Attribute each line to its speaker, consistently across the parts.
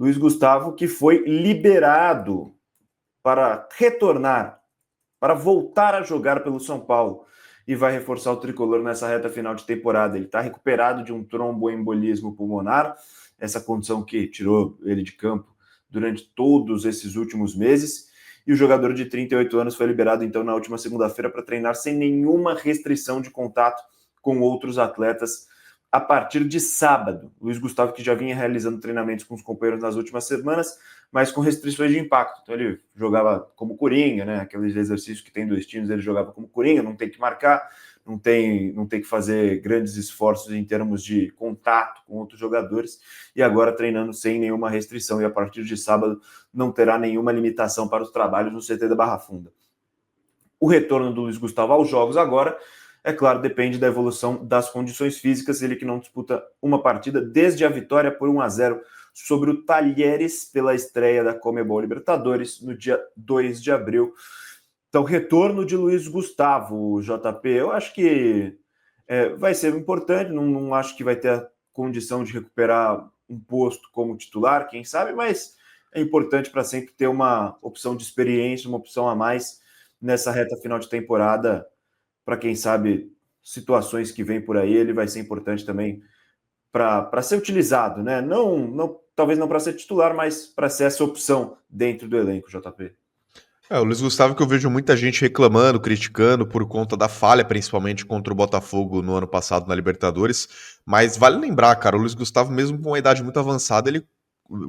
Speaker 1: Luiz Gustavo, que foi liberado para retornar, para voltar a jogar pelo São Paulo e vai reforçar o tricolor nessa reta final de temporada. Ele está recuperado de um tromboembolismo pulmonar, essa condição que tirou ele de campo durante todos esses últimos meses. E o jogador de 38 anos foi liberado, então, na última segunda-feira para treinar sem nenhuma restrição de contato com outros atletas a partir de sábado. Luiz Gustavo, que já vinha realizando treinamentos com os companheiros nas últimas semanas, mas com restrições de impacto. Então ele jogava como coringa, né? Aqueles exercícios que tem dois times, ele jogava como coringa, não tem que marcar, não tem que fazer grandes esforços em termos de contato com outros jogadores, e agora treinando sem nenhuma restrição, e a partir de sábado não terá nenhuma limitação para os trabalhos no CT da Barra Funda. O retorno do Luiz Gustavo aos jogos agora, é claro, depende da evolução das condições físicas, ele que não disputa uma partida desde a vitória por 1-0 sobre o Talheres pela estreia da Conmebol Libertadores no dia 2 de abril. Então, retorno de Luiz Gustavo, JP, eu acho que vai ser importante, não acho que vai ter a condição de recuperar um posto como titular, quem sabe, mas é importante para sempre ter uma opção de experiência, uma opção a mais nessa reta final de temporada, para quem sabe situações que vêm por aí, ele vai ser importante também para ser utilizado, né? Talvez não para ser titular, mas para ser essa opção dentro do elenco, JP.
Speaker 2: O Luiz Gustavo, que eu vejo muita gente reclamando, criticando por conta da falha, principalmente contra o Botafogo no ano passado na Libertadores, mas vale lembrar, cara, o Luiz Gustavo, mesmo com uma idade muito avançada, ele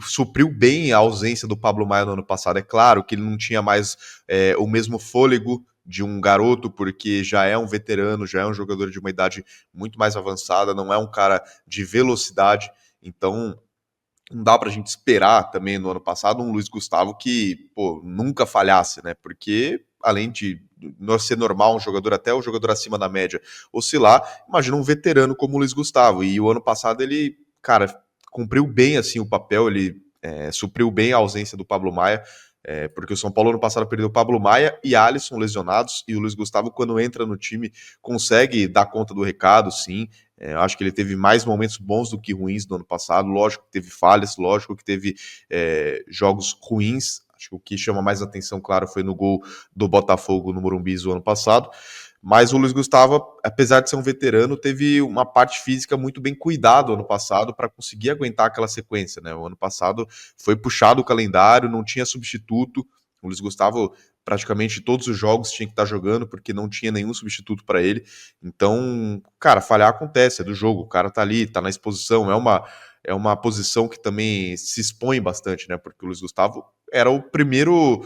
Speaker 2: supriu bem a ausência do Pablo Maia no ano passado. É claro que ele não tinha mais o mesmo fôlego de um garoto, porque já é um veterano, já é um jogador de uma idade muito mais avançada, não é um cara de velocidade, então não dá pra gente esperar também no ano passado um Luiz Gustavo que, pô, nunca falhasse, né? Porque além de não ser normal um jogador até o jogador acima da média oscilar, imagina um veterano como o Luiz Gustavo. E o ano passado ele, cara, cumpriu bem assim o papel, ele supriu bem a ausência do Pablo Maia. Porque o São Paulo ano passado perdeu o Pablo Maia e Alisson lesionados, e o Luiz Gustavo, quando entra no time, consegue dar conta do recado, sim. Eu acho que ele teve mais momentos bons do que ruins no ano passado. Lógico que teve falhas, lógico que teve jogos ruins. Acho que o que chama mais atenção, claro, foi no gol do Botafogo no Morumbi do ano passado. Mas o Luiz Gustavo, apesar de ser um veterano, teve uma parte física muito bem cuidada ano passado para conseguir aguentar aquela sequência, né? O ano passado foi puxado o calendário, não tinha substituto. O Luiz Gustavo, praticamente todos os jogos tinha que estar jogando, porque não tinha nenhum substituto para ele. Então, cara, falhar acontece, é do jogo. O cara tá ali, tá na exposição, é uma posição que também se expõe bastante, né? Porque o Luiz Gustavo era o primeiro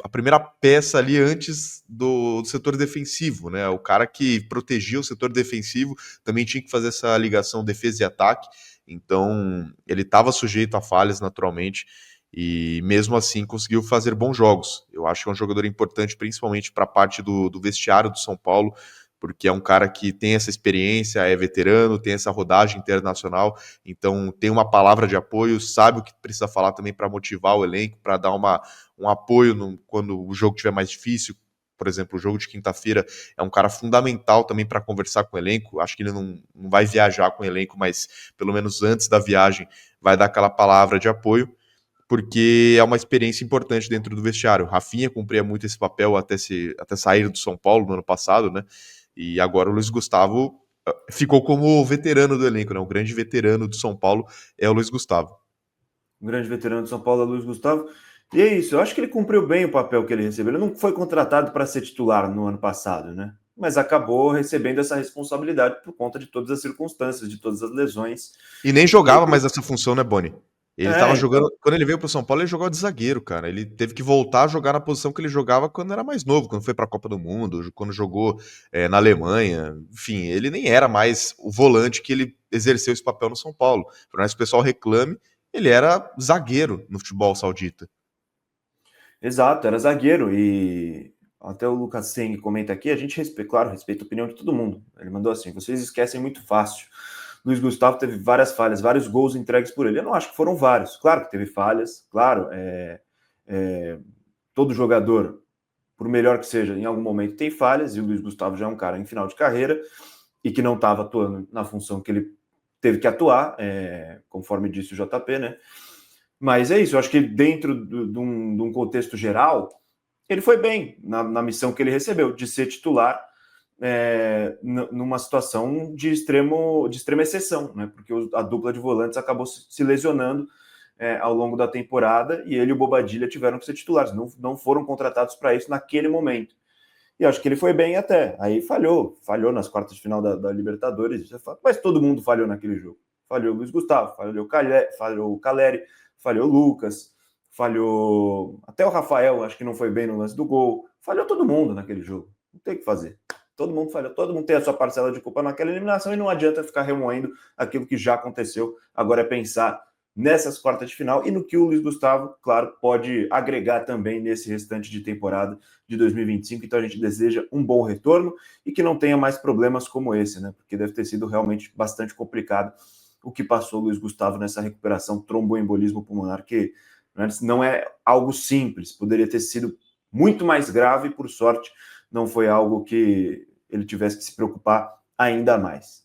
Speaker 2: a primeira peça ali antes do setor defensivo, né? O cara que protegia o setor defensivo também tinha que fazer essa ligação defesa e ataque, então ele estava sujeito a falhas naturalmente e mesmo assim conseguiu fazer bons jogos. Eu acho que é um jogador importante, principalmente para a parte do vestiário do São Paulo, porque é um cara que tem essa experiência, é veterano, tem essa rodagem internacional, então tem uma palavra de apoio, sabe o que precisa falar também para motivar o elenco, para dar um apoio quando o jogo estiver mais difícil. Por exemplo, o jogo de quinta-feira é um cara fundamental também para conversar com o elenco. Acho que ele não vai viajar com o elenco, mas pelo menos antes da viagem vai dar aquela palavra de apoio, porque é uma experiência importante dentro do vestiário. Rafinha cumpria muito esse papel até sair do São Paulo no ano passado, né? E agora o Luiz Gustavo ficou como veterano do elenco, né? O grande veterano do São Paulo é o Luiz Gustavo.
Speaker 1: O grande veterano de São Paulo é Luiz Gustavo. E é isso, eu acho que ele cumpriu bem o papel que ele recebeu. Ele não foi contratado para ser titular no ano passado, né? Mas acabou recebendo essa responsabilidade por conta de todas as circunstâncias, de todas as lesões.
Speaker 2: E nem jogava mais essa função, né, Boni? Ele tava jogando.
Speaker 1: Então.
Speaker 2: Quando ele veio pro São Paulo, ele jogava de zagueiro, cara. Ele teve que voltar a jogar na posição que ele jogava quando era mais novo, quando foi pra Copa do Mundo, quando jogou na Alemanha. Enfim, ele nem era mais o volante que ele exerceu esse papel no São Paulo. Por mais que o pessoal reclame, ele era zagueiro no futebol saudita.
Speaker 1: Exato, era zagueiro. E até o Lucas Seng comenta aqui, a gente respeita, claro, respeita a opinião de todo mundo. Ele mandou assim: vocês esquecem muito fácil. Luiz Gustavo teve várias falhas, vários gols entregues por ele. Eu não acho que foram vários. Claro que teve falhas, claro. Todo jogador, por melhor que seja, em algum momento tem falhas, e o Luiz Gustavo já é um cara em final de carreira e que não estava atuando na função que ele teve que atuar, conforme disse o JP, né? Mas é isso, eu acho que dentro de um contexto geral, ele foi bem na missão que ele recebeu, de ser titular numa situação de extrema exceção, né? Porque a dupla de volantes acabou se lesionando ao longo da temporada e ele e o Bobadilla tiveram que ser titulares, não foram contratados para isso naquele momento. E acho que ele foi bem até. Aí falhou nas quartas de final da Libertadores, mas todo mundo falhou naquele jogo. Falhou o Luiz Gustavo, falhou o Caleri, falhou o Lucas, falhou até o Rafael, acho que não foi bem no lance do gol. Falhou todo mundo naquele jogo. Não tem o que fazer. Todo mundo falhou, todo mundo tem a sua parcela de culpa naquela eliminação e não adianta ficar remoendo aquilo que já aconteceu. Agora é pensar nessas quartas de final e no que o Luiz Gustavo, claro, pode agregar também nesse restante de temporada de 2025. Então a gente deseja um bom retorno e que não tenha mais problemas como esse, né? Porque deve ter sido realmente bastante complicado o que passou o Luiz Gustavo nessa recuperação tromboembolismo pulmonar, que não é algo simples, poderia ter sido muito mais grave, por sorte, não foi algo que ele tivesse que se preocupar ainda mais.